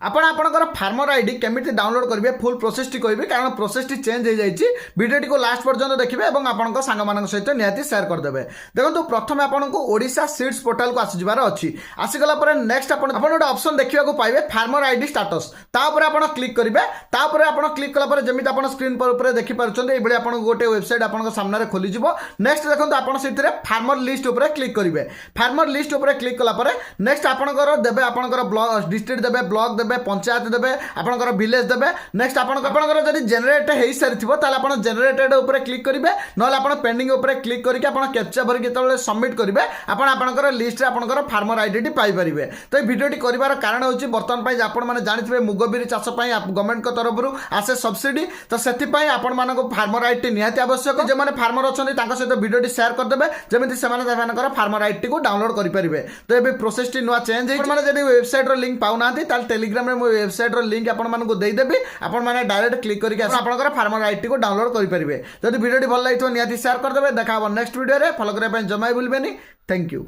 ଆପଣ ଆପଣଙ୍କର ଫାର୍ମର ଆଇଡି କେମିତି ଡାଉନଲୋଡ୍ କରିବେ ଫୁଲ୍ ପ୍ରୋସେସଟି କହିବେ, କାରଣ ପ୍ରୋସେସଟି ଚେଞ୍ଜ ହେଇଯାଇଛି। ଭିଡ଼ିଓଟିକୁ ଲାଷ୍ଟ ପର୍ଯ୍ୟନ୍ତ ଦେଖିବେ ଏବଂ ଆପଣଙ୍କ ସାଙ୍ଗମାନଙ୍କ ସହିତ ନିହାତି ସେୟାର କରିଦେବେ। ଦେଖନ୍ତୁ, ପ୍ରଥମେ ଆପଣଙ୍କୁ ଓଡ଼ିଶା ସିଡ୍ସ ପୋର୍ଟାଲକୁ ଆସିଯିବାର ଅଛି। ଆସିଗଲା ପରେ ନେକ୍ସଟ ଆପଣ ଗୋଟେ ଅପସନ୍ ଦେଖିବାକୁ ପାଇବେ ଫାର୍ମର ଆଇଡି ଷ୍ଟାଟସ୍। ତା ଉପରେ ଆପଣ କ୍ଲିକ୍ କରିବେ। ତାପରେ ଆପଣ କ୍ଲିକ୍ କଲା ପରେ ଯେମିତି ଆପଣ ସ୍କ୍ରିନ୍ ଉପରେ ଦେଖିପାରୁଛନ୍ତି ଏଇଭଳି ଆପଣଙ୍କୁ ଗୋଟେ ୱେବସାଇଟ୍ ଆପଣଙ୍କ ସାମ୍ନାରେ ଖୋଲିଯିବ। ନେକ୍ସଟ ଦେଖନ୍ତୁ, ଆପଣ ସେଥିରେ ଫାର୍ମର ଲିଷ୍ଟ ଉପରେ କ୍ଲିକ୍ କରିବେ। ଫାର୍ମର ଲିଷ୍ଟ ଉପରେ କ୍ଲିକ୍ କଲା ପରେ ନେକ୍ସଟ ଆପଣଙ୍କର ଦେବେ ଆପଣଙ୍କର ଡିଷ୍ଟ୍ରିକ୍ଟ ଦେବେ, ବ୍ଲକ ଦେବେ, पंचायत देवे, आपनकर विलेज देवे। नेक्स्ट आपनकर जदि जेनेरेट हो सारी ताले आपण जेनेरेटेड ऊपर क्लिक करेंगे, ना आपण पेंडिंग ऊपर क्लिक करके आप कैप्चा भर जो सबमिट करेंगे आपनकर लिस्ट रे आपनकर फार्मर आईडी पाई पारिबे। तो ये वीडियोटी करिवार कारण होची बर्तमान पई आपण माने जानिथिबे मुगबिरी चाष पई गवर्नमेंट को तरफ आसे सब्सिडी। तो सेति पई आपण मानको फार्मर आईडी निहाती आवश्यक। जे माने फार्मर अछंती तांको सहित वीडियोटी शेयर कर देबे जेमिति सेमाने सेमानकर फार्मर आईडी को डाउनलोड करि परिबे। तो एबे प्रोसेस टी नुवा चेंज हे। माने जदि वेबसाइट रो लिंक पाउ नाथि ताल टेलीग्राम रे मो वेबसाइट रो लिंक आपण मानको देई देबी। आपण माने डायरेक्ट क्लिक करके आपनकर फार्मर आईडी को डाउनलोड करि परिबे। जदि वीडियोटी भल लागिथो निहाती शेयर कर देबे। देखा नेक्स्ट वीडियो रे। फॉलो करे पई जमाई भूलबेनी। Thank you.